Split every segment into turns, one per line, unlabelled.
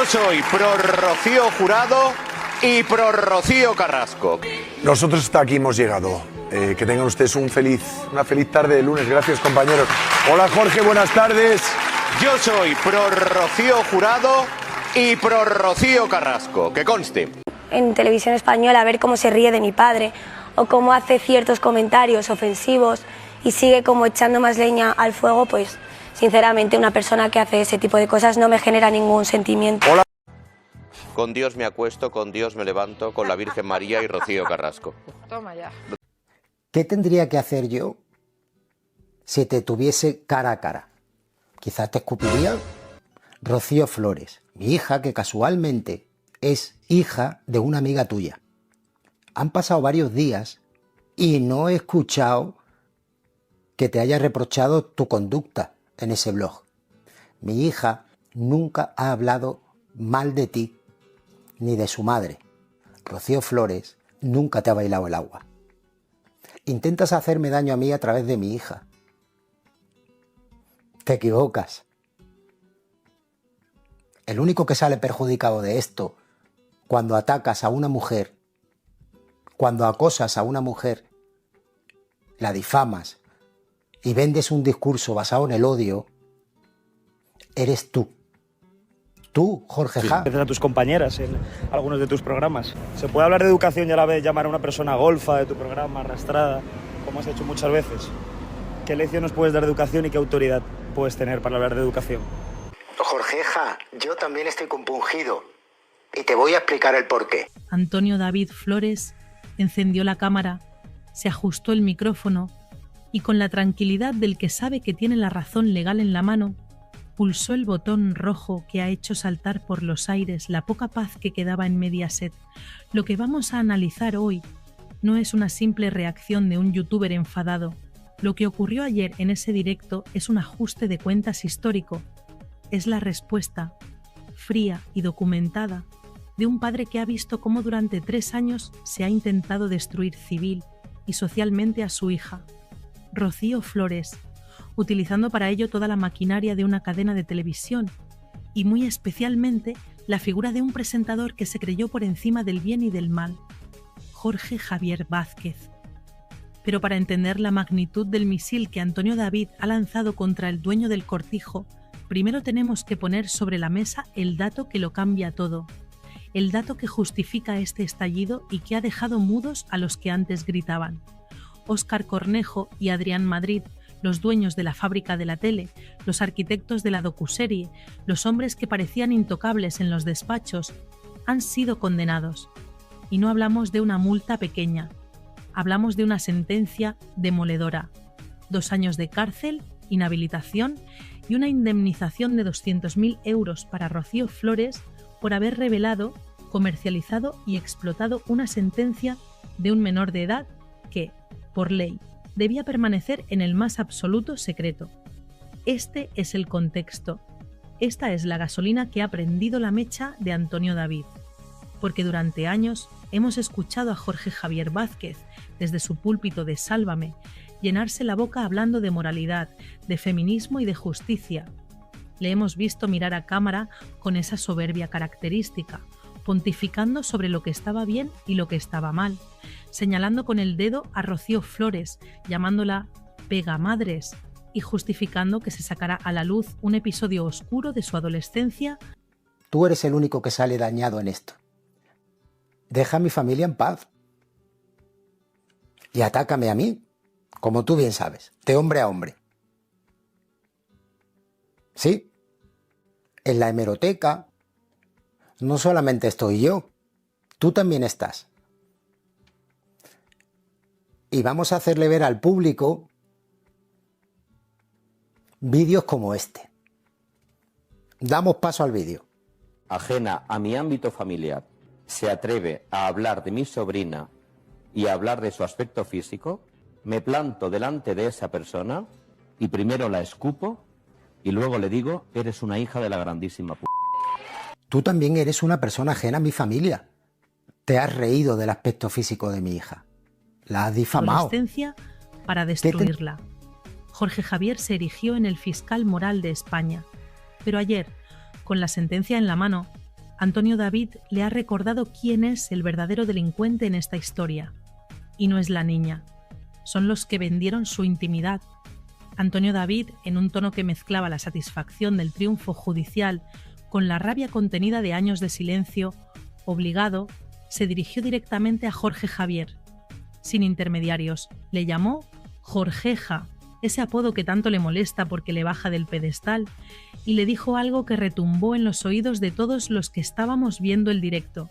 soy pro Rocío Jurado y pro Rocío Carrasco.
Nosotros hasta aquí hemos llegado. Que tengan ustedes una feliz tarde de lunes. Gracias, compañeros. Hola, Jorge, buenas tardes.
Yo soy pro Rocío Jurado y pro Rocío Carrasco, que conste.
En televisión española, a ver cómo se ríe de mi padre o cómo hace ciertos comentarios ofensivos y sigue como echando más leña al fuego, pues sinceramente una persona que hace ese tipo de cosas no me genera ningún sentimiento.
Hola.
Con Dios me acuesto, con Dios me levanto, con la Virgen María y Rocío Carrasco.
Toma ya.
¿Qué tendría que hacer yo si te tuviese cara a cara? Quizás te escupiría. Rocío Flores, mi hija, que casualmente es hija de una amiga tuya. Han pasado varios días y no he escuchado que te haya reprochado tu conducta en ese blog. Mi hija nunca ha hablado mal de ti ni de su madre. Rocío Flores nunca te ha bailado el agua. Intentas hacerme daño a mí a través de mi hija. Te equivocas. El único que sale perjudicado de esto, cuando atacas a una mujer, cuando acosas a una mujer, la difamas y vendes un discurso basado en el odio, eres tú. Tú, Jorge Ja.
A tus compañeras en algunos de tus programas. ¿Se puede hablar de educación y a la vez llamar a una persona golfa de tu programa, arrastrada, como has hecho muchas veces? ¿Qué lección nos puedes dar de educación y qué autoridad puedes tener para hablar de educación?
Jorge Ja, yo también estoy compungido y te voy a explicar el porqué.
Antonio David Flores encendió la cámara, se ajustó el micrófono y con la tranquilidad del que sabe que tiene la razón legal en la mano, pulsó el botón rojo que ha hecho saltar por los aires la poca paz que quedaba en Mediaset. Lo que vamos a analizar hoy no es una simple reacción de un youtuber enfadado. Lo que ocurrió ayer en ese directo es un ajuste de cuentas histórico. Es la respuesta, fría y documentada, de un padre que ha visto cómo durante 3 años se ha intentado destruir civil y socialmente a su hija, Rocío Flores, utilizando para ello toda la maquinaria de una cadena de televisión y muy especialmente la figura de un presentador que se creyó por encima del bien y del mal, Jorge Javier Vázquez. Pero para entender la magnitud del misil que Antonio David ha lanzado contra el dueño del cortijo, primero tenemos que poner sobre la mesa el dato que lo cambia todo, el dato que justifica este estallido y que ha dejado mudos a los que antes gritaban. Óscar Cornejo y Adrián Madrid, los dueños de la fábrica de la tele, los arquitectos de la docuserie, los hombres que parecían intocables en los despachos, han sido condenados. Y no hablamos de una multa pequeña, hablamos de una sentencia demoledora. 2 años de cárcel, inhabilitación y una indemnización de 200.000 euros para Rocío Flores por haber revelado, comercializado y explotado una sentencia de un menor de edad que, por ley, debía permanecer en el más absoluto secreto. Este es el contexto. Esta es la gasolina que ha prendido la mecha de Antonio David. Porque durante años hemos escuchado a Jorge Javier Vázquez, desde su púlpito de Sálvame, llenarse la boca hablando de moralidad, de feminismo y de justicia. Le hemos visto mirar a cámara con esa soberbia característica, pontificando sobre lo que estaba bien y lo que estaba mal, señalando con el dedo a Rocío Flores, llamándola pegamadres y justificando que se sacara a la luz un episodio oscuro de su adolescencia.
Tú eres el único que sale dañado en esto. Deja a mi familia en paz. Y atácame a mí, como tú bien sabes, de hombre a hombre. Sí, en la hemeroteca no solamente estoy yo, tú también estás. Y vamos a hacerle ver al público vídeos como este. Damos paso al vídeo.
Ajena a mi ámbito familiar, se atreve a hablar de mi sobrina y a hablar de su aspecto físico, me planto delante de esa persona y primero la escupo y luego le digo, eres una hija de la grandísima p***.
Tú también eres una persona ajena a mi familia. Te has reído del aspecto físico de mi hija. La has difamado.
Adolescencia para destruirla. Jorge Javier se erigió en el fiscal moral de España. Pero ayer, con la sentencia en la mano, Antonio David le ha recordado quién es el verdadero delincuente en esta historia. Y no es la niña. Son los que vendieron su intimidad. Antonio David, en un tono que mezclaba la satisfacción del triunfo judicial con la rabia contenida de años de silencio, obligado, se dirigió directamente a Jorge Javier. Sin intermediarios, le llamó Jorgeja, ese apodo que tanto le molesta porque le baja del pedestal, y le dijo algo que retumbó en los oídos de todos los que estábamos viendo el directo.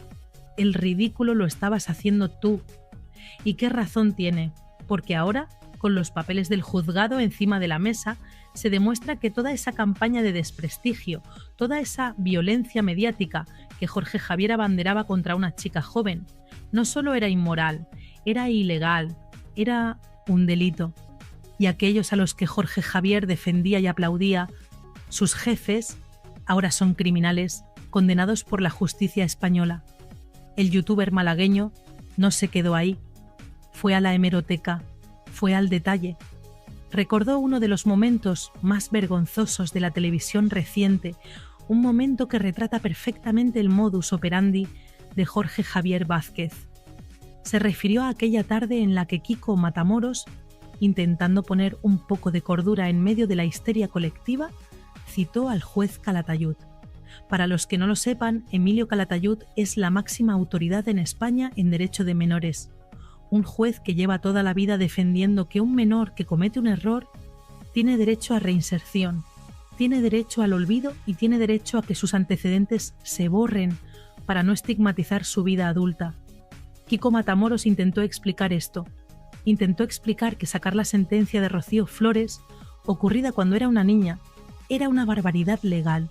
El ridículo lo estabas haciendo tú. ¿Y qué razón tiene? Porque ahora, con los papeles del juzgado encima de la mesa, se demuestra que toda esa campaña de desprestigio, toda esa violencia mediática que Jorge Javier abanderaba contra una chica joven, no solo era inmoral, era ilegal, era un delito. Y aquellos a los que Jorge Javier defendía y aplaudía, sus jefes, ahora son criminales condenados por la justicia española. El youtuber malagueño no se quedó ahí, fue a la hemeroteca, fue al detalle. Recordó uno de los momentos más vergonzosos de la televisión reciente, un momento que retrata perfectamente el modus operandi de Jorge Javier Vázquez. Se refirió a aquella tarde en la que Kiko Matamoros, intentando poner un poco de cordura en medio de la histeria colectiva, citó al juez Calatayud. Para los que no lo sepan, Emilio Calatayud es la máxima autoridad en España en derecho de menores. Un juez que lleva toda la vida defendiendo que un menor que comete un error tiene derecho a reinserción, tiene derecho al olvido y tiene derecho a que sus antecedentes se borren para no estigmatizar su vida adulta. Kiko Matamoros intentó explicar esto. Intentó explicar que sacar la sentencia de Rocío Flores, ocurrida cuando era una niña, era una barbaridad legal.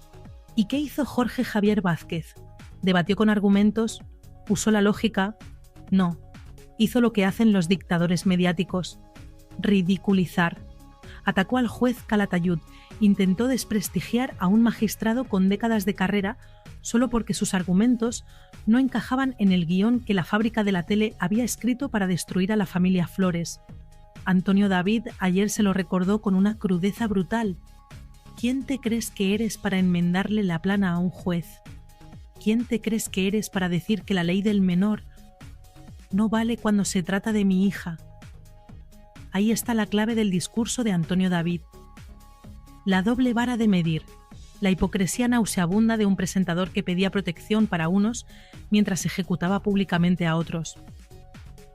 ¿Y qué hizo Jorge Javier Vázquez? ¿Debatió con argumentos? ¿Usó la lógica? No. Hizo lo que hacen los dictadores mediáticos: ridiculizar. Atacó al juez Calatayud, intentó desprestigiar a un magistrado con décadas de carrera solo porque sus argumentos no encajaban en el guión que la fábrica de la tele había escrito para destruir a la familia Flores. Antonio David ayer se lo recordó con una crudeza brutal. ¿Quién te crees que eres para enmendarle la plana a un juez? ¿Quién te crees que eres para decir que la ley del menor no vale cuando se trata de mi hija? Ahí está la clave del discurso de Antonio David. La doble vara de medir, la hipocresía nauseabunda de un presentador que pedía protección para unos mientras ejecutaba públicamente a otros.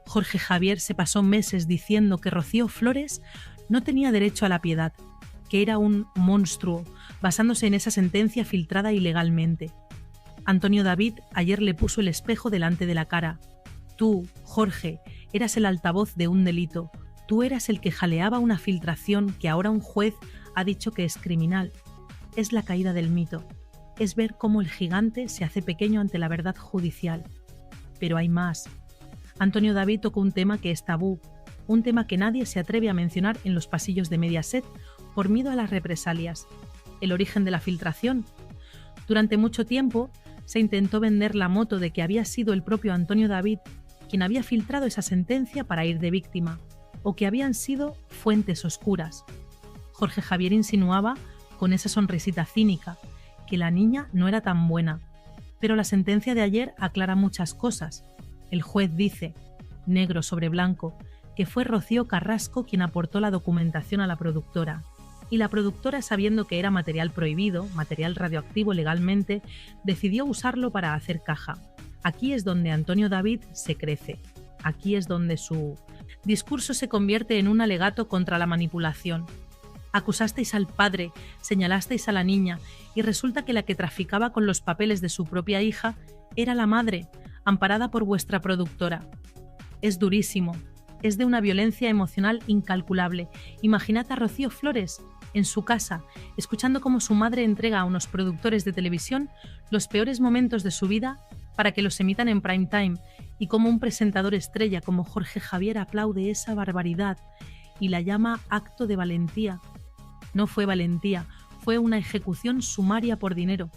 Jorge Javier se pasó meses diciendo que Rocío Flores no tenía derecho a la piedad, que era un monstruo, basándose en esa sentencia filtrada ilegalmente. Antonio David ayer le puso el espejo delante de la cara. Tú, Jorge, eras el altavoz de un delito. Tú eras el que jaleaba una filtración que ahora un juez ha dicho que es criminal. Es la caída del mito. Es ver cómo el gigante se hace pequeño ante la verdad judicial. Pero hay más. Antonio David tocó un tema que es tabú, un tema que nadie se atreve a mencionar en los pasillos de Mediaset por miedo a las represalias: el origen de la filtración. Durante mucho tiempo se intentó vender la moto de que había sido el propio Antonio David quien había filtrado esa sentencia para ir de víctima, o que habían sido fuentes oscuras. Jorge Javier insinuaba, con esa sonrisita cínica, que la niña no era tan buena. Pero la sentencia de ayer aclara muchas cosas. El juez dice, negro sobre blanco, que fue Rocío Carrasco quien aportó la documentación a la productora. Y la productora, sabiendo que era material prohibido, material radioactivo legalmente, decidió usarlo para hacer caja. Aquí es donde Antonio David se crece. Aquí es donde su discurso se convierte en un alegato contra la manipulación. Acusasteis al padre, señalasteis a la niña, y resulta que la que traficaba con los papeles de su propia hija era la madre, amparada por vuestra productora. Es durísimo, es de una violencia emocional incalculable. Imaginad a Rocío Flores en su casa, escuchando cómo su madre entrega a unos productores de televisión los peores momentos de su vida para que los emitan en prime time, y cómo un presentador estrella como Jorge Javier aplaude esa barbaridad y la llama acto de valentía. No fue valentía, fue una ejecución sumaria por dinero.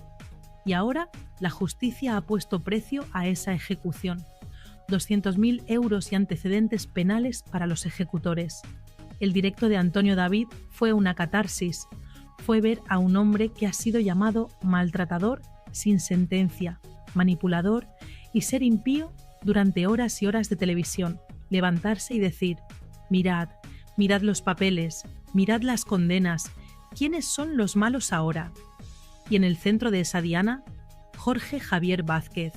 Y ahora la justicia ha puesto precio a esa ejecución. 200.000 euros y antecedentes penales para los ejecutores. El directo de Antonio David fue una catarsis. Fue ver a un hombre que ha sido llamado maltratador sin sentencia. manipulador y ser impío durante horas y horas de televisión, levantarse y decir: mirad, mirad los papeles, mirad las condenas, ¿quiénes son los malos ahora? Y en el centro de esa diana, Jorge Javier Vázquez.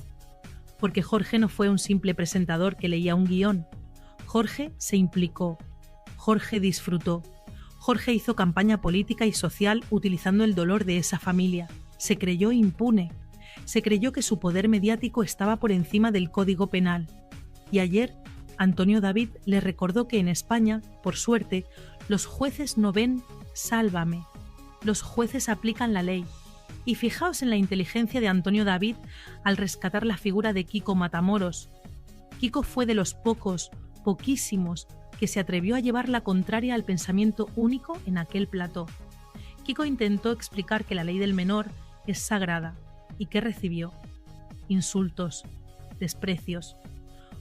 Porque Jorge no fue un simple presentador que leía un guión. Jorge se implicó, Jorge disfrutó, Jorge hizo campaña política y social utilizando el dolor de esa familia. Se creyó impune, se creyó que su poder mediático estaba por encima del Código Penal. Y ayer, Antonio David le recordó que en España, por suerte, los jueces no ven Sálvame, los jueces aplican la ley. Y fijaos en la inteligencia de Antonio David al rescatar la figura de Kiko Matamoros. Kiko fue de los poquísimos, que se atrevió a llevar la contraria al pensamiento único en aquel plató. Kiko intentó explicar que la ley del menor es sagrada. ¿Y qué recibió? Insultos, desprecios.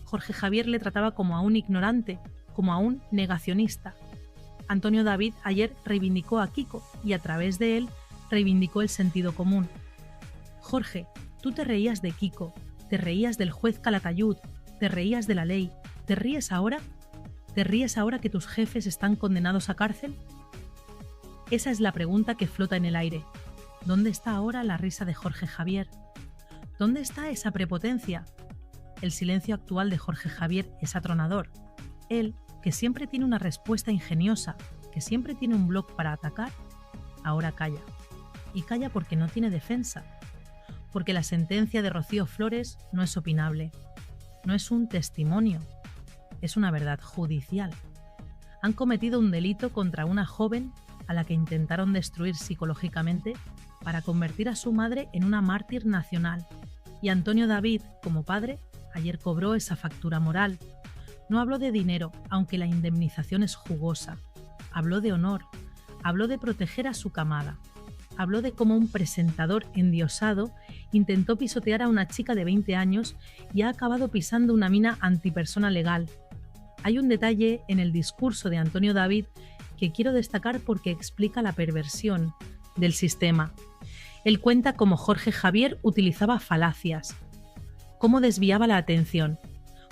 Jorge Javier le trataba como a un ignorante, como a un negacionista. Antonio David ayer reivindicó a Kiko y a través de él reivindicó el sentido común. Jorge, tú te reías de Kiko, te reías del juez Calatayud, te reías de la ley, ¿te ríes ahora? ¿Te ríes ahora que tus jefes están condenados a cárcel? Esa es la pregunta que flota en el aire. ¿Dónde está ahora la risa de Jorge Javier? ¿Dónde está esa prepotencia? El silencio actual de Jorge Javier es atronador. Él, que siempre tiene una respuesta ingeniosa, que siempre tiene un blog para atacar, ahora calla. Y calla porque no tiene defensa. Porque la sentencia de Rocío Flores no es opinable. No es un testimonio. Es una verdad judicial. Han cometido un delito contra una joven a la que intentaron destruir psicológicamente para convertir a su madre en una mártir nacional. Y Antonio David, como padre, ayer cobró esa factura moral. No habló de dinero, aunque la indemnización es jugosa. Habló de honor. Habló de proteger a su camada. Habló de cómo un presentador endiosado intentó pisotear a una chica de 20 años y ha acabado pisando una mina antipersona legal. Hay un detalle en el discurso de Antonio David que quiero destacar porque explica la perversión del sistema. Él cuenta cómo Jorge Javier utilizaba falacias, cómo desviaba la atención,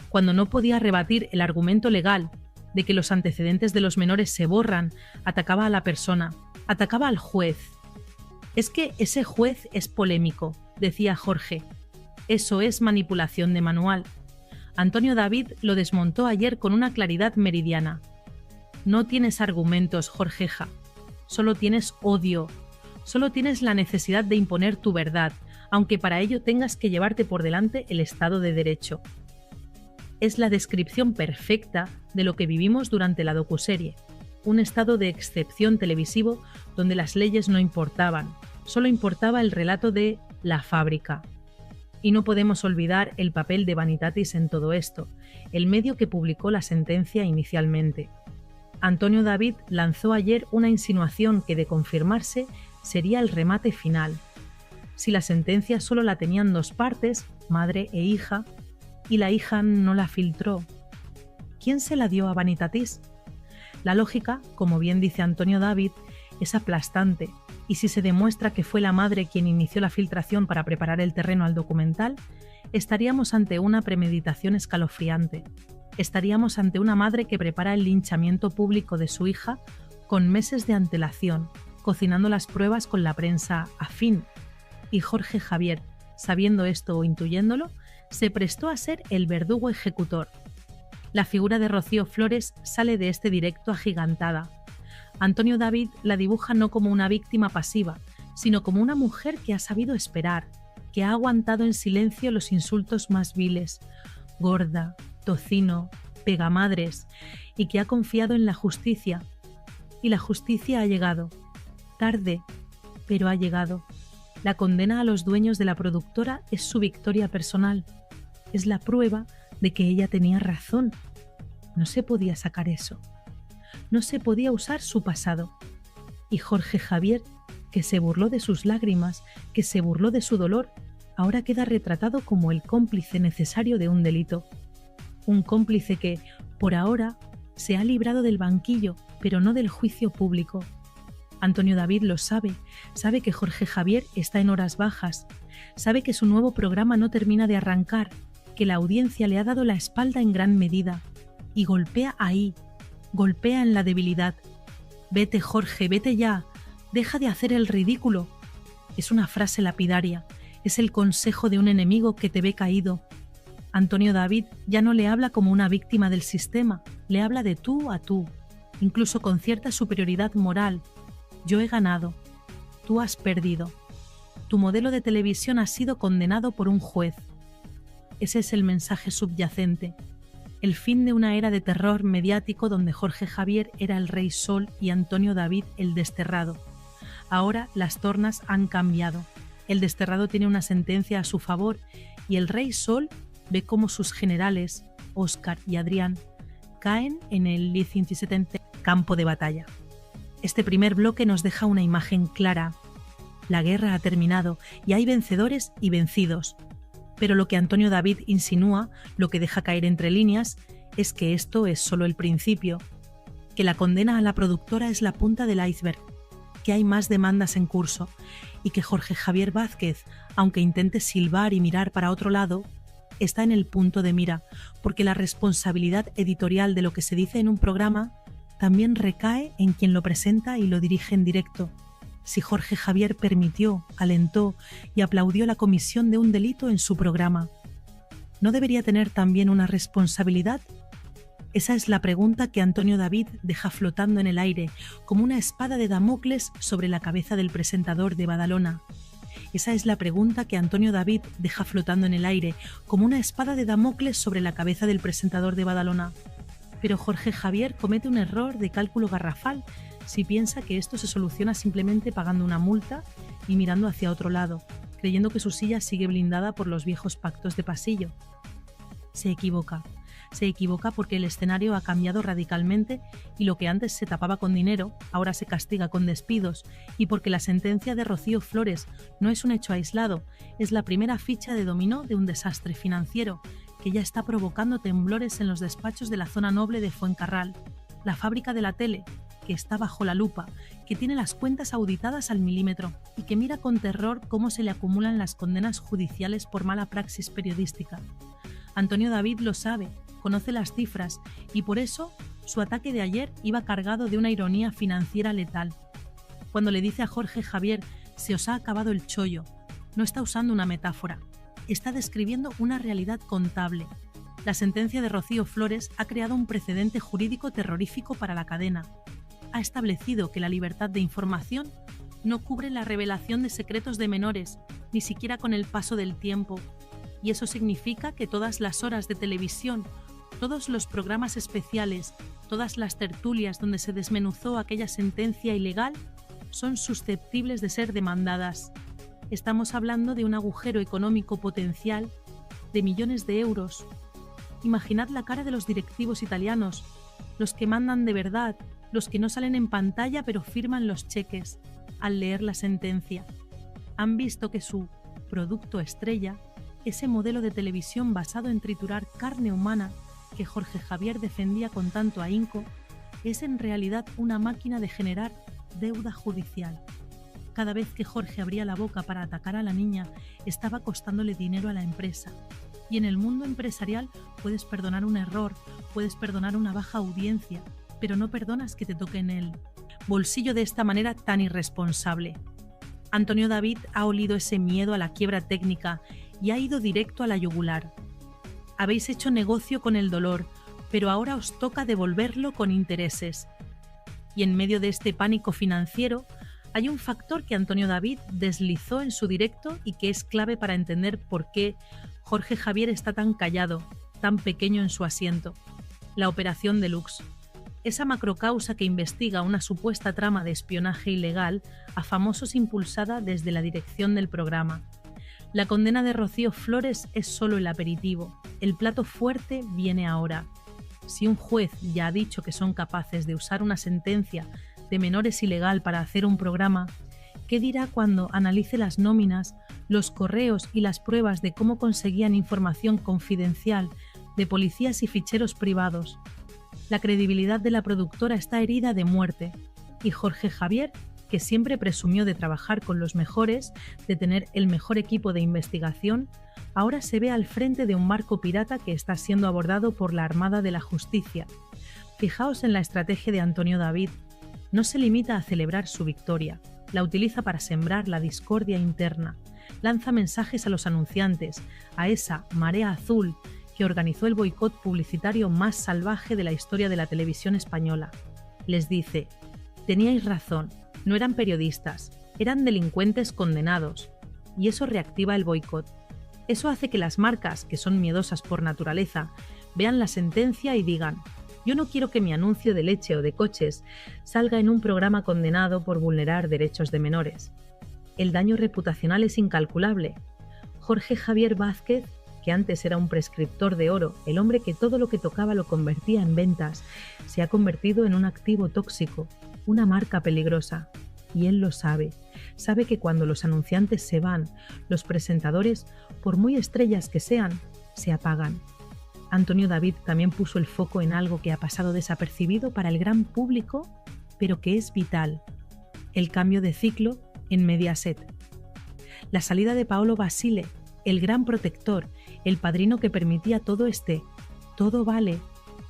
cuando no podía rebatir el argumento legal de que los antecedentes de los menores se borran, atacaba a la persona, atacaba al juez. Es que ese juez es polémico, decía Jorge. Eso es manipulación de manual. Antonio David lo desmontó ayer con una claridad meridiana. No tienes argumentos, Jorgeja. Solo tienes odio. Solo tienes la necesidad de imponer tu verdad, aunque para ello tengas que llevarte por delante el Estado de Derecho. Es la descripción perfecta de lo que vivimos durante la docuserie. Un estado de excepción televisivo donde las leyes no importaban, solo importaba el relato de la fábrica. Y no podemos olvidar el papel de Vanitatis en todo esto, el medio que publicó la sentencia inicialmente. Antonio David lanzó ayer una insinuación que, de confirmarse, sería el remate final. Si la sentencia solo la tenían dos partes, madre e hija, y la hija no la filtró, ¿quién se la dio a Vanitatis? La lógica, como bien dice Antonio David, es aplastante, y si se demuestra que fue la madre quien inició la filtración para preparar el terreno al documental, estaríamos ante una premeditación escalofriante. Estaríamos ante una madre que prepara el linchamiento público de su hija con meses de antelación, cocinando las pruebas con la prensa afín. Y Jorge Javier, sabiendo esto o intuyéndolo, se prestó a ser el verdugo ejecutor. La figura de Rocío Flores sale de este directo agigantada. Antonio David la dibuja no como una víctima pasiva, sino como una mujer que ha sabido esperar, que ha aguantado en silencio los insultos más viles, gorda, tocino, pegamadres, y que ha confiado en la justicia. Y la justicia ha llegado. Tarde, pero ha llegado. La condena a los dueños de la productora es su victoria personal. Es la prueba de que ella tenía razón. No se podía sacar eso. No se podía usar su pasado. Y Jorge Javier, que se burló de sus lágrimas, que se burló de su dolor, ahora queda retratado como el cómplice necesario de un delito. Un cómplice que, por ahora, se ha librado del banquillo, pero no del juicio público. Antonio David lo sabe, sabe que Jorge Javier está en horas bajas, Sabe que su nuevo programa no termina de arrancar, que la audiencia le ha dado la espalda en gran medida, y golpea ahí, golpea en la debilidad. Vete, Jorge, vete ya, deja de hacer el ridículo. Es una frase lapidaria, es el consejo de un enemigo que te ve caído. Antonio David ya no le habla como una víctima del sistema, le habla de tú a tú, incluso con cierta superioridad moral. Yo he ganado, tú has perdido. Tu modelo de televisión ha sido condenado por un juez. Ese es el mensaje subyacente. El fin de una era de terror mediático donde Jorge Javier era el Rey Sol y Antonio David el desterrado. Ahora las tornas han cambiado. El desterrado tiene una sentencia a su favor y el Rey Sol ve cómo sus generales, Óscar y Adrián, caen en el Lic-17 campo de batalla. Este primer bloque nos deja una imagen clara. La guerra ha terminado y hay vencedores y vencidos. Pero lo que Antonio David insinúa, lo que deja caer entre líneas, es que esto es solo el principio, que la condena a la productora es la punta del iceberg, que hay más demandas en curso y que Jorge Javier Vázquez, aunque intente silbar y mirar para otro lado, está en el punto de mira, porque la responsabilidad editorial de lo que se dice en un programa también recae en quien lo presenta y lo dirige en directo. Si Jorge Javier permitió, alentó y aplaudió la comisión de un delito en su programa, ¿no debería tener también una responsabilidad? Esa es la pregunta que Antonio David deja flotando en el aire, como una espada de Damocles sobre la cabeza del presentador de Badalona. Esa es la pregunta que Antonio David deja flotando en el aire, como una espada de Damocles sobre la cabeza del presentador de Badalona. Pero Jorge Javier comete un error de cálculo garrafal si piensa que esto se soluciona simplemente pagando una multa y mirando hacia otro lado, creyendo que su silla sigue blindada por los viejos pactos de pasillo. Se equivoca porque el escenario ha cambiado radicalmente y lo que antes se tapaba con dinero, ahora se castiga con despidos, y porque la sentencia de Rocío Flores no es un hecho aislado, es la primera ficha de dominó de un desastre financiero que ya está provocando temblores en los despachos de la zona noble de Fuencarral, la fábrica de la tele, que está bajo la lupa, que tiene las cuentas auditadas al milímetro y que mira con terror cómo se le acumulan las condenas judiciales por mala praxis periodística. Antonio David lo sabe, conoce las cifras y por eso su ataque de ayer iba cargado de una ironía financiera letal. Cuando le dice a Jorge Javier, se os ha acabado el chollo, no está usando una metáfora, está describiendo una realidad contable. La sentencia de Rocío Flores ha creado un precedente jurídico terrorífico para la cadena. Ha establecido que la libertad de información no cubre la revelación de secretos de menores, ni siquiera con el paso del tiempo. Y eso significa que todas las horas de televisión, todos los programas especiales, todas las tertulias donde se desmenuzó aquella sentencia ilegal, son susceptibles de ser demandadas. Estamos hablando de un agujero económico potencial de millones de euros. Imaginad la cara de los directivos italianos, los que mandan de verdad, los que no salen en pantalla pero firman los cheques, al leer la sentencia. Han visto que su producto estrella, ese modelo de televisión basado en triturar carne humana que Jorge Javier defendía con tanto ahínco, es en realidad una máquina de generar deuda judicial. Cada vez que Jorge abría la boca para atacar a la niña, estaba costándole dinero a la empresa. Y en el mundo empresarial puedes perdonar un error, puedes perdonar una baja audiencia, pero no perdonas que te toque en el bolsillo de esta manera tan irresponsable. Antonio David ha olido ese miedo a la quiebra técnica y ha ido directo a la yugular. Habéis hecho negocio con el dolor, pero ahora os toca devolverlo con intereses. Y en medio de este pánico financiero, hay un factor que Antonio David deslizó en su directo y que es clave para entender por qué Jorge Javier está tan callado, tan pequeño en su asiento. La Operación Deluxe. Esa macrocausa que investiga una supuesta trama de espionaje ilegal a famosos impulsada desde la dirección del programa. La condena de Rocío Flores es solo el aperitivo. El plato fuerte viene ahora. Si un juez ya ha dicho que son capaces de usar una sentencia de menores ilegal para hacer un programa, ¿qué dirá cuando analice las nóminas, los correos y las pruebas de cómo conseguían información confidencial de policías y ficheros privados? La credibilidad de la productora está herida de muerte y Jorge Javier, que siempre presumió de trabajar con los mejores, de tener el mejor equipo de investigación, ahora se ve al frente de un barco pirata que está siendo abordado por la Armada de la Justicia. Fijaos en la estrategia de Antonio David. No se limita a celebrar su victoria, la utiliza para sembrar la discordia interna. Lanza mensajes a los anunciantes, a esa marea azul que organizó el boicot publicitario más salvaje de la historia de la televisión española. Les dice: teníais razón, no eran periodistas, eran delincuentes condenados. Y eso reactiva el boicot. Eso hace que las marcas, que son miedosas por naturaleza, vean la sentencia y digan: yo no quiero que mi anuncio de leche o de coches salga en un programa condenado por vulnerar derechos de menores. El daño reputacional es incalculable. Jorge Javier Vázquez, que antes era un prescriptor de oro, el hombre que todo lo que tocaba lo convertía en ventas, se ha convertido en un activo tóxico, una marca peligrosa. Y él lo sabe. Sabe que cuando los anunciantes se van, los presentadores, por muy estrellas que sean, se apagan. Antonio David también puso el foco en algo que ha pasado desapercibido para el gran público, pero que es vital: el cambio de ciclo en Mediaset. La salida de Paolo Basile, el gran protector, el padrino que permitía todo vale,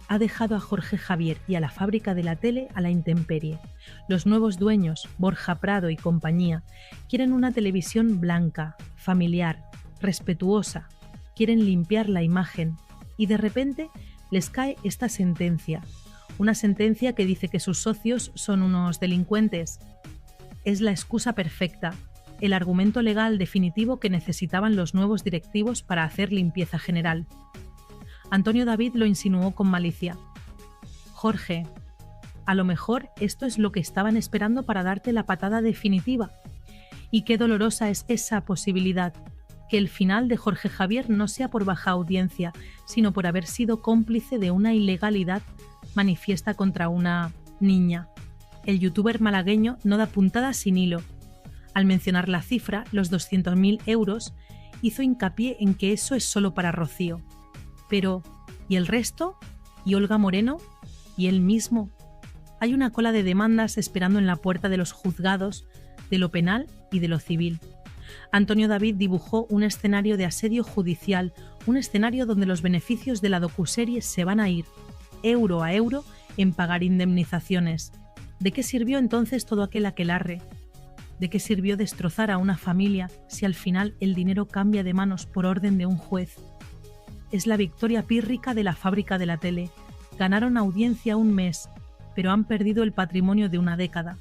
ha dejado a Jorge Javier y a la fábrica de la tele a la intemperie. Los nuevos dueños, Borja Prado y compañía, quieren una televisión blanca, familiar, respetuosa. Quieren limpiar la imagen. Y de repente les cae esta sentencia. Una sentencia que dice que sus socios son unos delincuentes. Es la excusa perfecta, el argumento legal definitivo que necesitaban los nuevos directivos para hacer limpieza general. Antonio David lo insinuó con malicia. Jorge, a lo mejor esto es lo que estaban esperando para darte la patada definitiva. Y qué dolorosa es esa posibilidad, que el final de Jorge Javier no sea por baja audiencia, sino por haber sido cómplice de una ilegalidad manifiesta contra una niña. El youtuber malagueño no da puntada sin hilo. Al mencionar la cifra, los 200.000 euros, hizo hincapié en que eso es solo para Rocío. Pero, ¿y el resto? ¿Y Olga Moreno? ¿Y él mismo? Hay una cola de demandas esperando en la puerta de los juzgados, de lo penal y de lo civil. Antonio David dibujó un escenario de asedio judicial, un escenario donde los beneficios de la docuserie se van a ir, euro a euro, en pagar indemnizaciones. ¿De qué sirvió entonces todo aquel aquelarre? ¿De qué sirvió destrozar a una familia si al final el dinero cambia de manos por orden de un juez? Es la victoria pírrica de la fábrica de la tele. Ganaron audiencia un mes, pero han perdido el patrimonio de una década.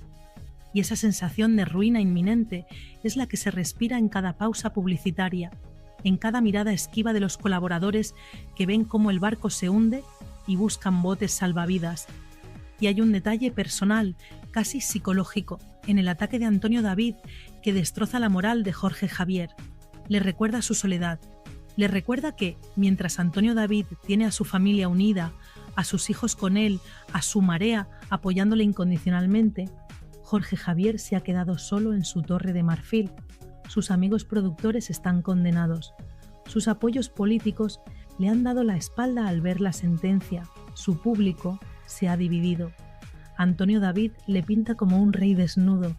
Y esa sensación de ruina inminente es la que se respira en cada pausa publicitaria, en cada mirada esquiva de los colaboradores que ven cómo el barco se hunde y buscan botes salvavidas. Y hay un detalle personal, casi psicológico, en el ataque de Antonio David que destroza la moral de Jorge Javier. Le recuerda su soledad. Le recuerda que, mientras Antonio David tiene a su familia unida, a sus hijos con él, a su marea apoyándole incondicionalmente, Jorge Javier se ha quedado solo en su torre de marfil. Sus amigos productores están condenados. Sus apoyos políticos le han dado la espalda al ver la sentencia. Su público se ha dividido. Antonio David le pinta como un rey desnudo,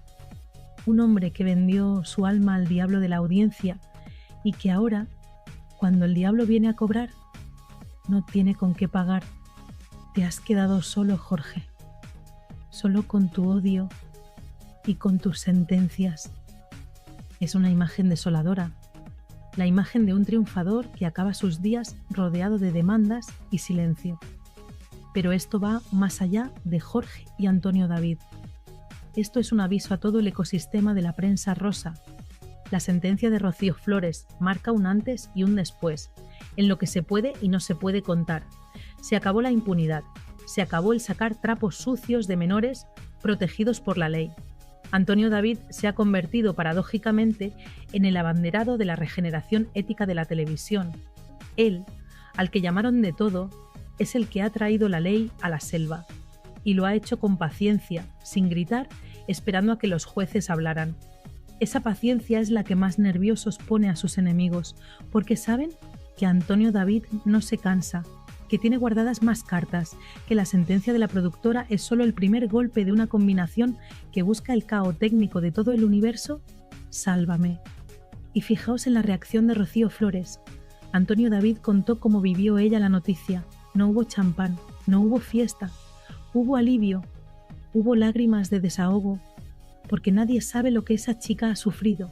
un hombre que vendió su alma al diablo de la audiencia y que ahora, cuando el diablo viene a cobrar, no tiene con qué pagar. Te has quedado solo, Jorge, solo con tu odio y con tus sentencias. Es una imagen desoladora, la imagen de un triunfador que acaba sus días rodeado de demandas y silencio. Pero esto va más allá de Jorge y Antonio David. Esto es un aviso a todo el ecosistema de la prensa rosa. La sentencia de Rocío Flores marca un antes y un después, en lo que se puede y no se puede contar. Se acabó la impunidad, se acabó el sacar trapos sucios de menores protegidos por la ley. Antonio David se ha convertido paradójicamente en el abanderado de la regeneración ética de la televisión. Él, al que llamaron de todo, es el que ha traído la ley a la selva, y lo ha hecho con paciencia, sin gritar, esperando a que los jueces hablaran. Esa paciencia es la que más nerviosos pone a sus enemigos, porque saben que Antonio David no se cansa, que tiene guardadas más cartas, que la sentencia de la productora es solo el primer golpe de una combinación que busca el caos técnico de todo el universo? Sálvame. Y fijaos en la reacción de Rocío Flores. Antonio David contó cómo vivió ella la noticia. No hubo champán, no hubo fiesta, hubo alivio, hubo lágrimas de desahogo, porque nadie sabe lo que esa chica ha sufrido.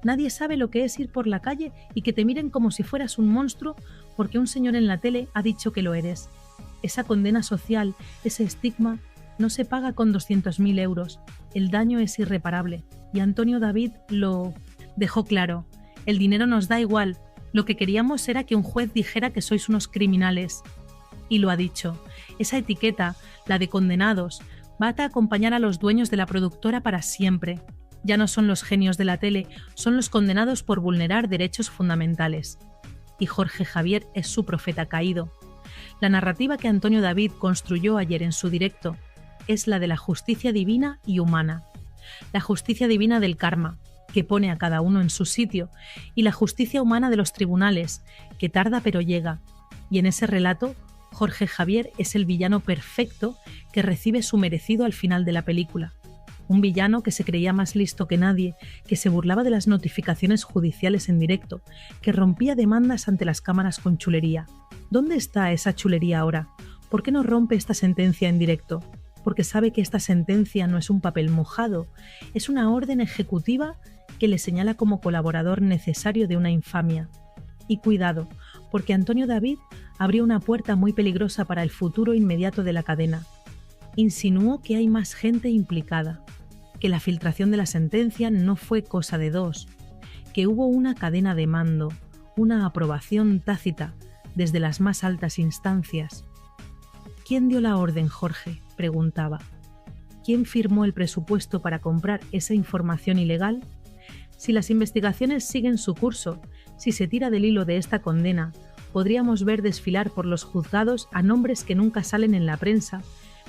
Nadie sabe lo que es ir por la calle y que te miren como si fueras un monstruo porque un señor en la tele ha dicho que lo eres. Esa condena social, ese estigma, no se paga con 200.000 euros. El daño es irreparable. Y Antonio David lo dejó claro. El dinero nos da igual. Lo que queríamos era que un juez dijera que sois unos criminales. Y lo ha dicho. Esa etiqueta, la de condenados, va a acompañar a los dueños de la productora para siempre. Ya no son los genios de la tele, son los condenados por vulnerar derechos fundamentales. Y Jorge Javier es su profeta caído. La narrativa que Antonio David construyó ayer en su directo es la de la justicia divina y humana. La justicia divina del karma, que pone a cada uno en su sitio, y la justicia humana de los tribunales, que tarda pero llega. Y en ese relato, Jorge Javier es el villano perfecto que recibe su merecido al final de la película. Un villano que se creía más listo que nadie, que se burlaba de las notificaciones judiciales en directo, que rompía demandas ante las cámaras con chulería. ¿Dónde está esa chulería ahora? ¿Por qué no rompe esta sentencia en directo? Porque sabe que esta sentencia no es un papel mojado, es una orden ejecutiva que le señala como colaborador necesario de una infamia. Y cuidado, porque Antonio David abrió una puerta muy peligrosa para el futuro inmediato de la cadena. Insinuó que hay más gente implicada, que la filtración de la sentencia no fue cosa de dos, que hubo una cadena de mando, una aprobación tácita desde las más altas instancias. ¿Quién dio la orden, Jorge?, preguntaba. ¿Quién firmó el presupuesto para comprar esa información ilegal? Si las investigaciones siguen su curso, si se tira del hilo de esta condena, podríamos ver desfilar por los juzgados a nombres que nunca salen en la prensa,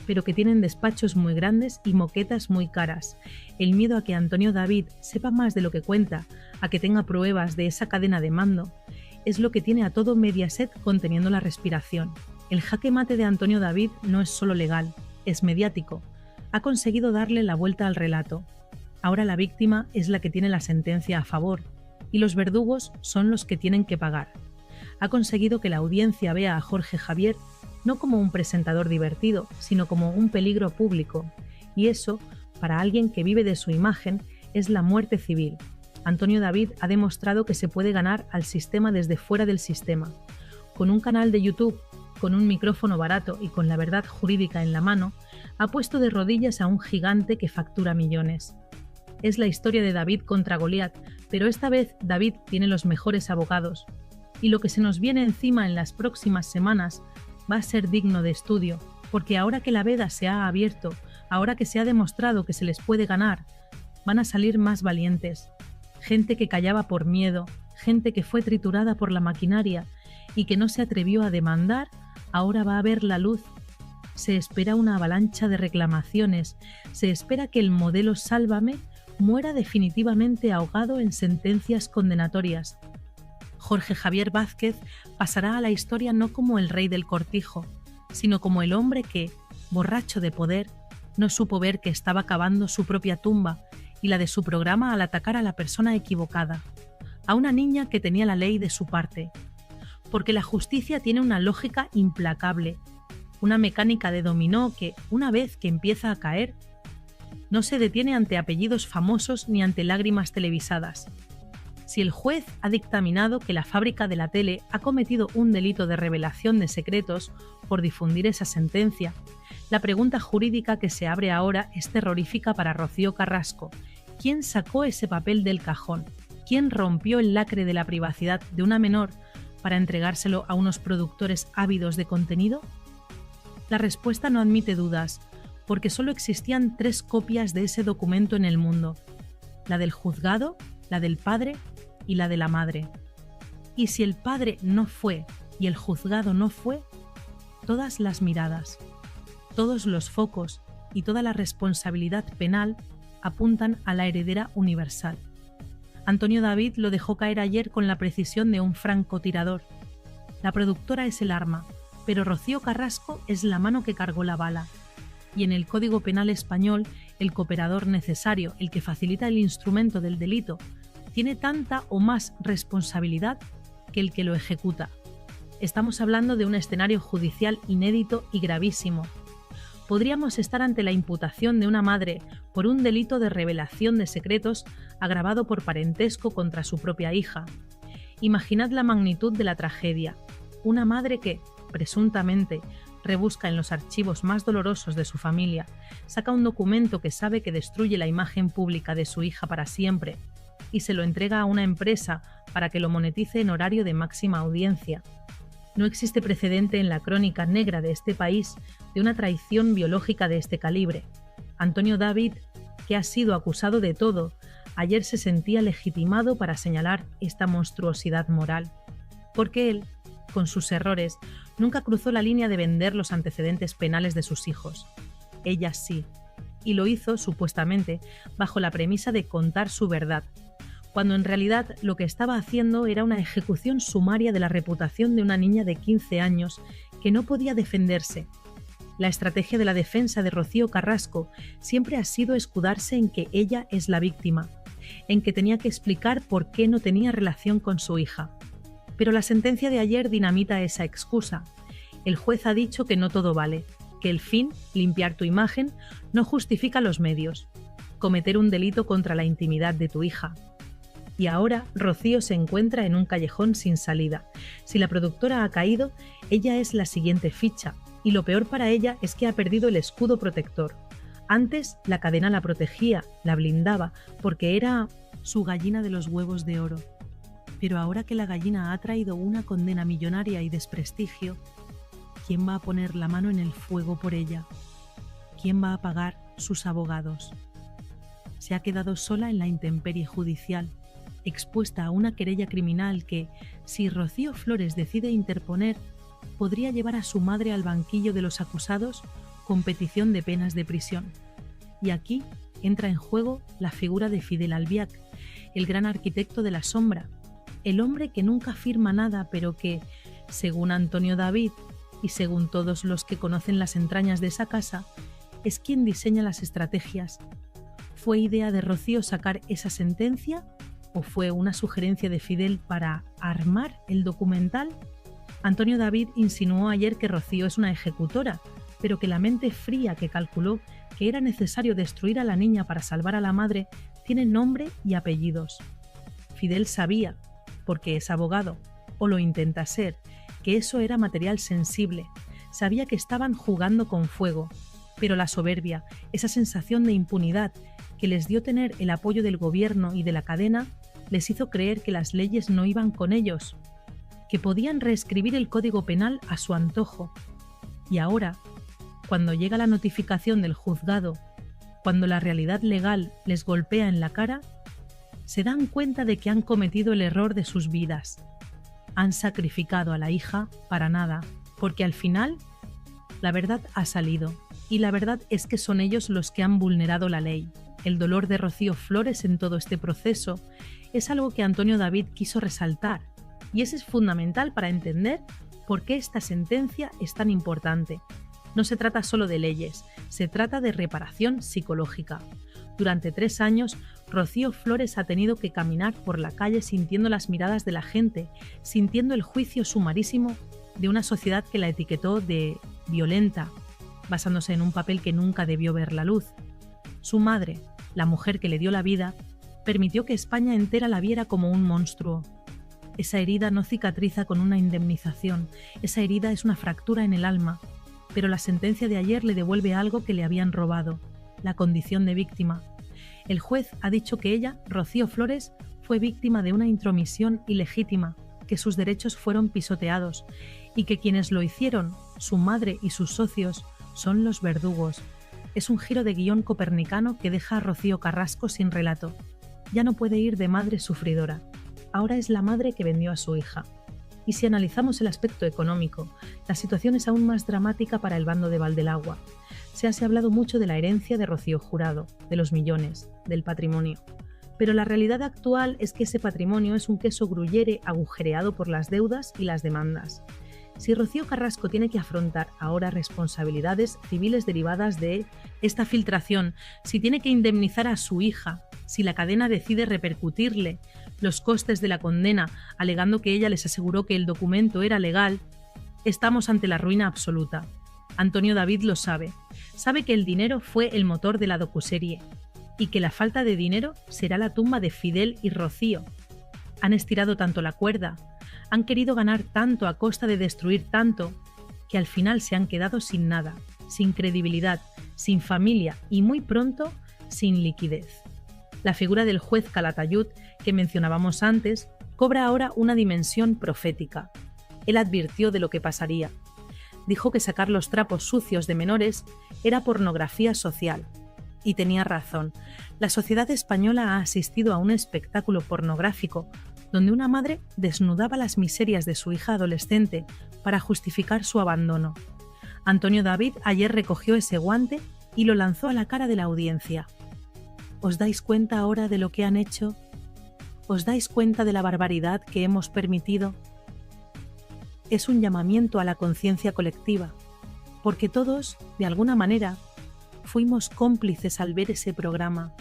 pero que tienen despachos muy grandes y moquetas muy caras. El miedo a que Antonio David sepa más de lo que cuenta, a que tenga pruebas de esa cadena de mando, es lo que tiene a todo Mediaset conteniendo la respiración. El jaque mate de Antonio David no es solo legal, es mediático. Ha conseguido darle la vuelta al relato. Ahora la víctima es la que tiene la sentencia a favor, y los verdugos son los que tienen que pagar. Ha conseguido que la audiencia vea a Jorge Javier no como un presentador divertido, sino como un peligro público. Y eso, para alguien que vive de su imagen, es la muerte civil. Antonio David ha demostrado que se puede ganar al sistema desde fuera del sistema. Con un canal de YouTube, con un micrófono barato y con la verdad jurídica en la mano, ha puesto de rodillas a un gigante que factura millones. Es la historia de David contra Goliat, pero esta vez David tiene los mejores abogados. Y lo que se nos viene encima en las próximas semanas va a ser digno de estudio, porque ahora que la veda se ha abierto, ahora que se ha demostrado que se les puede ganar, van a salir más valientes. Gente que callaba por miedo, gente que fue triturada por la maquinaria y que no se atrevió a demandar, ahora va a ver la luz. Se espera una avalancha de reclamaciones, se espera que el modelo Sálvame muera definitivamente ahogado en sentencias condenatorias. Jorge Javier Vázquez pasará a la historia no como el rey del cortijo, sino como el hombre que, borracho de poder, no supo ver que estaba cavando su propia tumba y la de su programa al atacar a la persona equivocada, a una niña que tenía la ley de su parte. Porque la justicia tiene una lógica implacable, una mecánica de dominó que, una vez que empieza a caer, no se detiene ante apellidos famosos ni ante lágrimas televisadas. Si el juez ha dictaminado que la fábrica de la tele ha cometido un delito de revelación de secretos por difundir esa sentencia, la pregunta jurídica que se abre ahora es terrorífica para Rocío Carrasco. ¿Quién sacó ese papel del cajón? ¿Quién rompió el lacre de la privacidad de una menor para entregárselo a unos productores ávidos de contenido? La respuesta no admite dudas, porque solo existían 3 copias de ese documento en el mundo: la del juzgado, la del padre y la de la madre. Y si el padre no fue y el juzgado no fue, todas las miradas, todos los focos y toda la responsabilidad penal apuntan a la heredera universal. Antonio David lo dejó caer ayer con la precisión de un francotirador. La productora es el arma, pero Rocío Carrasco es la mano que cargó la bala. Y en el Código Penal español, el cooperador necesario, el que facilita el instrumento del delito, tiene tanta o más responsabilidad que el que lo ejecuta. Estamos hablando de un escenario judicial inédito y gravísimo. Podríamos estar ante la imputación de una madre por un delito de revelación de secretos agravado por parentesco contra su propia hija. Imaginad la magnitud de la tragedia. Una madre que, presuntamente, rebusca en los archivos más dolorosos de su familia, saca un documento que sabe que destruye la imagen pública de su hija para siempre y se lo entrega a una empresa para que lo monetice en horario de máxima audiencia. No existe precedente en la crónica negra de este país de una traición biológica de este calibre. Antonio David, que ha sido acusado de todo, ayer se sentía legitimado para señalar esta monstruosidad moral. Porque él, con sus errores, nunca cruzó la línea de vender los antecedentes penales de sus hijos. Ella sí, y lo hizo, supuestamente, bajo la premisa de contar su verdad, cuando en realidad lo que estaba haciendo era una ejecución sumaria de la reputación de una niña de 15 años que no podía defenderse. La estrategia de la defensa de Rocío Carrasco siempre ha sido escudarse en que ella es la víctima, en que tenía que explicar por qué no tenía relación con su hija. Pero la sentencia de ayer dinamita esa excusa. El juez ha dicho que no todo vale, que el fin, limpiar tu imagen, no justifica los medios. Cometer un delito contra la intimidad de tu hija. Y ahora Rocío se encuentra en un callejón sin salida. Si la productora ha caído, ella es la siguiente ficha, y lo peor para ella es que ha perdido el escudo protector. Antes la cadena la protegía, la blindaba, porque era su gallina de los huevos de oro. Pero ahora que la gallina ha traído una condena millonaria y desprestigio, ¿quién va a poner la mano en el fuego por ella? ¿Quién va a pagar sus abogados? Se ha quedado sola en la intemperie judicial, expuesta a una querella criminal que, si Rocío Flores decide interponer, podría llevar a su madre al banquillo de los acusados con petición de penas de prisión. Y aquí entra en juego la figura de Fidel Albiac, el gran arquitecto de la sombra, el hombre que nunca firma nada, pero que, según Antonio David y según todos los que conocen las entrañas de esa casa, es quien diseña las estrategias. ¿Fue idea de Rocío sacar esa sentencia o fue una sugerencia de Fidel para armar el documental? Antonio David insinuó ayer que Rocío es una ejecutora, pero que la mente fría que calculó que era necesario destruir a la niña para salvar a la madre tiene nombre y apellidos. Fidel sabía, porque es abogado, o lo intenta ser, que eso era material sensible. Sabía que estaban jugando con fuego, pero la soberbia, esa sensación de impunidad que les dio tener el apoyo del gobierno y de la cadena, les hizo creer que las leyes no iban con ellos, que podían reescribir el Código Penal a su antojo. Y ahora, cuando llega la notificación del juzgado, cuando la realidad legal les golpea en la cara, se dan cuenta de que han cometido el error de sus vidas. Han sacrificado a la hija para nada, porque al final la verdad ha salido, y la verdad es que son ellos los que han vulnerado la ley. El dolor de Rocío Flores en todo este proceso es algo que Antonio David quiso resaltar, y eso es fundamental para entender por qué esta sentencia es tan importante. No se trata solo de leyes, se trata de reparación psicológica. Durante 3 años, Rocío Flores ha tenido que caminar por la calle sintiendo las miradas de la gente, sintiendo el juicio sumarísimo de una sociedad que la etiquetó de violenta, basándose en un papel que nunca debió ver la luz. Su madre, la mujer que le dio la vida, permitió que España entera la viera como un monstruo. Esa herida no cicatriza con una indemnización, esa herida es una fractura en el alma, pero la sentencia de ayer le devuelve algo que le habían robado, la condición de víctima. El juez ha dicho que ella, Rocío Flores, fue víctima de una intromisión ilegítima, que sus derechos fueron pisoteados y que quienes lo hicieron, su madre y sus socios, son los verdugos. Es un giro de guión copernicano que deja a Rocío Carrasco sin relato. Ya no puede ir de madre sufridora. Ahora es la madre que vendió a su hija. Y si analizamos el aspecto económico, la situación es aún más dramática para el bando de Valdelagua. Se ha hablado mucho de la herencia de Rocío Jurado, de los millones, del patrimonio. Pero la realidad actual es que ese patrimonio es un queso gruyere agujereado por las deudas y las demandas. Si Rocío Carrasco tiene que afrontar ahora responsabilidades civiles derivadas de esta filtración, si tiene que indemnizar a su hija, si la cadena decide repercutirle los costes de la condena, alegando que ella les aseguró que el documento era legal, estamos ante la ruina absoluta. Antonio David lo sabe. Sabe que el dinero fue el motor de la docuserie y que la falta de dinero será la tumba de Fidel y Rocío. Han estirado tanto la cuerda, han querido ganar tanto a costa de destruir tanto, que al final se han quedado sin nada, sin credibilidad, sin familia y muy pronto sin liquidez. La figura del juez Calatayud, que mencionábamos antes, cobra ahora una dimensión profética. Él advirtió de lo que pasaría. Dijo que sacar los trapos sucios de menores era pornografía social. Y tenía razón. La sociedad española ha asistido a un espectáculo pornográfico donde una madre desnudaba las miserias de su hija adolescente para justificar su abandono. Antonio David ayer recogió ese guante y lo lanzó a la cara de la audiencia. ¿Os dais cuenta ahora de lo que han hecho? ¿Os dais cuenta de la barbaridad que hemos permitido? Es un llamamiento a la conciencia colectiva, porque todos, de alguna manera, fuimos cómplices al ver ese programa,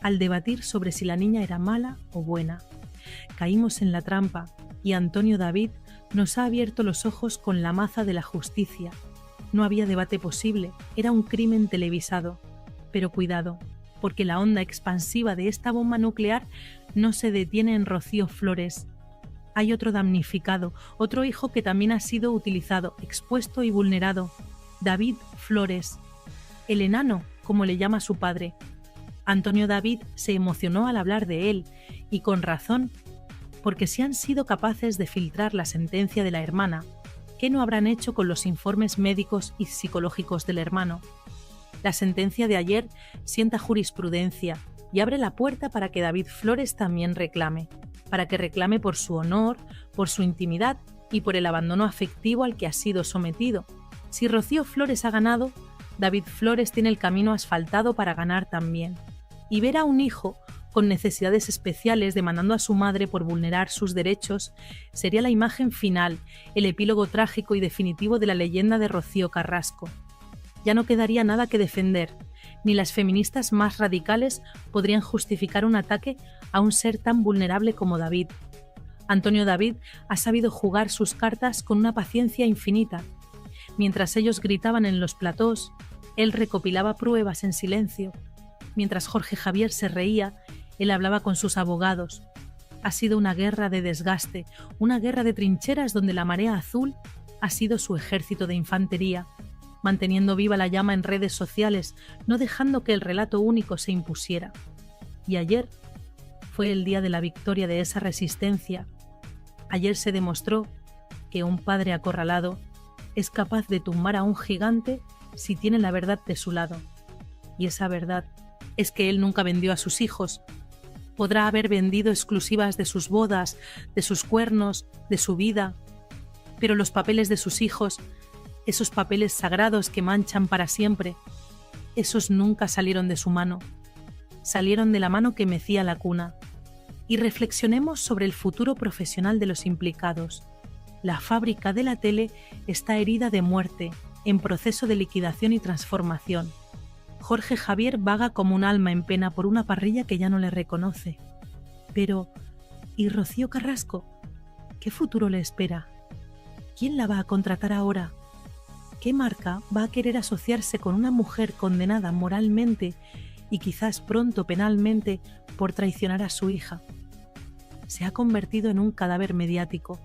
al debatir sobre si la niña era mala o buena. Caímos en la trampa y Antonio David nos ha abierto los ojos con la maza de la justicia. No había debate posible, era un crimen televisado. Pero cuidado, porque la onda expansiva de esta bomba nuclear no se detiene en Rocío Flores. Hay otro damnificado, otro hijo que también ha sido utilizado, expuesto y vulnerado. David Flores, el enano, como le llama su padre. Antonio David se emocionó al hablar de él, y con razón, porque si han sido capaces de filtrar la sentencia de la hermana, ¿qué no habrán hecho con los informes médicos y psicológicos del hermano? La sentencia de ayer sienta jurisprudencia y abre la puerta para que David Flores también reclame, para que reclame por su honor, por su intimidad y por el abandono afectivo al que ha sido sometido. Si Rocío Flores ha ganado, David Flores tiene el camino asfaltado para ganar también. Y ver a un hijo con necesidades especiales demandando a su madre por vulnerar sus derechos sería la imagen final, el epílogo trágico y definitivo de la leyenda de Rocío Carrasco. Ya no quedaría nada que defender, ni las feministas más radicales podrían justificar un ataque a un ser tan vulnerable como David. Antonio David ha sabido jugar sus cartas con una paciencia infinita. Mientras ellos gritaban en los platós, él recopilaba pruebas en silencio. Mientras Jorge Javier se reía, él hablaba con sus abogados. Ha sido una guerra de desgaste, una guerra de trincheras donde la marea azul ha sido su ejército de infantería, manteniendo viva la llama en redes sociales, no dejando que el relato único se impusiera. Y ayer fue el día de la victoria de esa resistencia. Ayer se demostró que un padre acorralado es capaz de tumbar a un gigante si tiene la verdad de su lado. Y esa verdad es que él nunca vendió a sus hijos. Podrá haber vendido exclusivas de sus bodas, de sus cuernos, de su vida, pero los papeles de sus hijos, esos papeles sagrados que manchan para siempre, esos nunca salieron de su mano. Salieron de la mano que mecía la cuna. Y reflexionemos sobre el futuro profesional de los implicados. La fábrica de la tele está herida de muerte, en proceso de liquidación y transformación. Jorge Javier vaga como un alma en pena por una parrilla que ya no le reconoce. Pero, ¿y Rocío Carrasco? ¿Qué futuro le espera? ¿Quién la va a contratar ahora? ¿Qué marca va a querer asociarse con una mujer condenada moralmente y quizás pronto penalmente por traicionar a su hija? Se ha convertido en un cadáver mediático.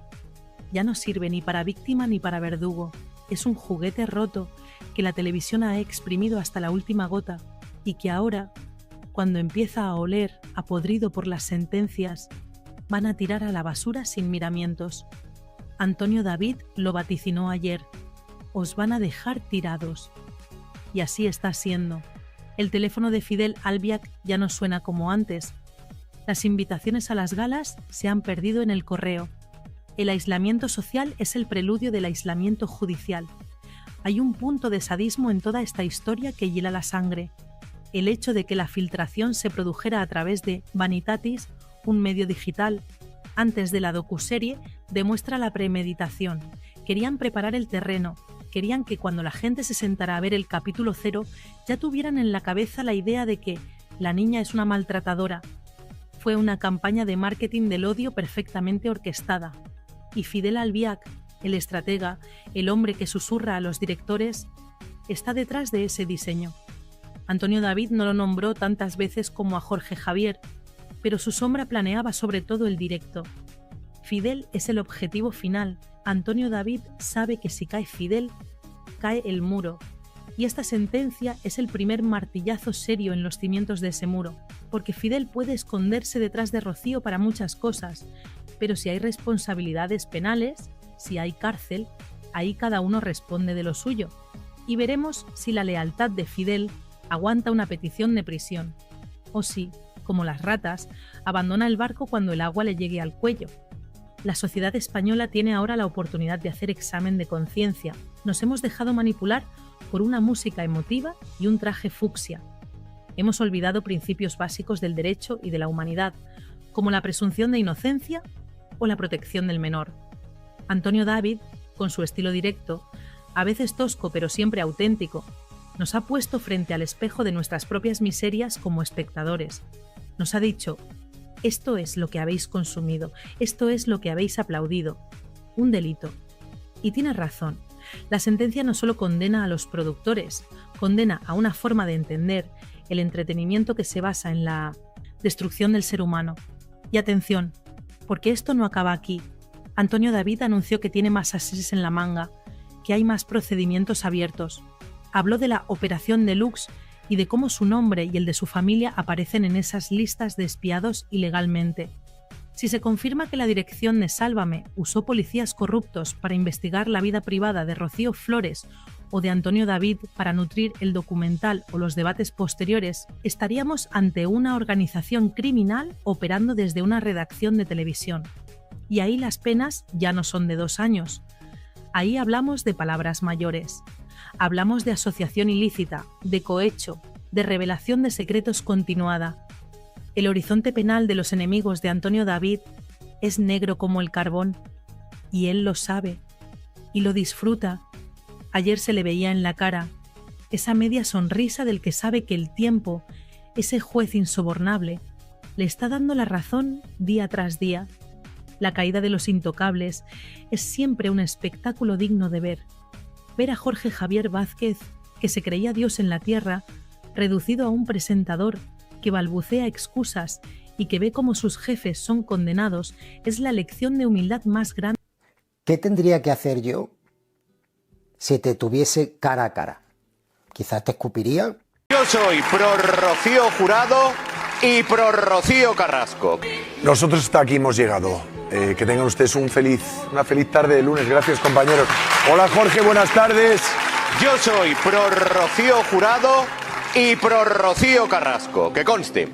Ya no sirve ni para víctima ni para verdugo. Es un juguete roto que la televisión ha exprimido hasta la última gota y que ahora, cuando empieza a oler a podrido por las sentencias, van a tirar a la basura sin miramientos. Antonio David lo vaticinó ayer. Os van a dejar tirados. Y así está siendo. El teléfono de Fidel Albiac ya no suena como antes. Las invitaciones a las galas se han perdido en el correo. El aislamiento social es el preludio del aislamiento judicial. Hay un punto de sadismo en toda esta historia que hiela la sangre. El hecho de que la filtración se produjera a través de Vanitatis, un medio digital, antes de la docuserie, demuestra la premeditación, Querían preparar el terreno, querían que cuando la gente se sentara a ver el capítulo 0 ya tuvieran en la cabeza la idea de que la niña es una maltratadora. Fue una campaña de marketing del odio perfectamente orquestada. Y Fidel Albiac, el estratega, el hombre que susurra a los directores, está detrás de ese diseño. Antonio David no lo nombró tantas veces como a Jorge Javier, pero su sombra planeaba sobre todo el directo. Fidel es el objetivo final. Antonio David sabe que si cae Fidel, cae el muro. Y esta sentencia es el primer martillazo serio en los cimientos de ese muro, porque Fidel puede esconderse detrás de Rocío para muchas cosas, pero si hay responsabilidades penales, si hay cárcel, ahí cada uno responde de lo suyo. Y veremos si la lealtad de Fidel aguanta una petición de prisión, o si, como las ratas, abandona el barco cuando el agua le llegue al cuello. La sociedad española tiene ahora la oportunidad de hacer examen de conciencia. Nos hemos dejado manipular por una música emotiva y un traje fucsia. Hemos olvidado principios básicos del derecho y de la humanidad, como la presunción de inocencia o la protección del menor. Antonio David, con su estilo directo, a veces tosco pero siempre auténtico, nos ha puesto frente al espejo de nuestras propias miserias como espectadores. Nos ha dicho: esto es lo que habéis consumido, esto es lo que habéis aplaudido. Un delito. Y tiene razón. La sentencia no solo condena a los productores, condena a una forma de entender el entretenimiento que se basa en la destrucción del ser humano. Y atención, porque esto no acaba aquí. Antonio David anunció que tiene más ases en la manga, que hay más procedimientos abiertos. Habló de la Operación Deluxe y de cómo su nombre y el de su familia aparecen en esas listas de espiados ilegalmente. Si se confirma que la dirección de Sálvame usó policías corruptos para investigar la vida privada de Rocío Flores o de Antonio David para nutrir el documental o los debates posteriores, estaríamos ante una organización criminal operando desde una redacción de televisión. Y ahí las penas ya no son de 2 años. Ahí hablamos de palabras mayores. Hablamos de asociación ilícita, de cohecho, de revelación de secretos continuada. El horizonte penal de los enemigos de Antonio David es negro como el carbón, y él lo sabe, y lo disfruta. Ayer se le veía en la cara esa media sonrisa del que sabe que el tiempo, ese juez insobornable, le está dando la razón día tras día. La caída de los intocables es siempre un espectáculo digno de ver. Ver a Jorge Javier Vázquez, que se creía Dios en la tierra, reducido a un presentador que balbucea excusas y que ve cómo sus jefes son condenados, es la lección de humildad más grande.
¿Qué tendría que hacer yo si te tuviese cara a cara? Quizás te escupiría.
Yo soy pro Rocío Jurado y pro Rocío Carrasco.
Nosotros hasta aquí hemos llegado. Que tengan ustedes una feliz tarde de lunes. Gracias, compañeros. Hola, Jorge, buenas tardes.
Yo soy pro Rocío Jurado y pro Rocío Carrasco, que conste.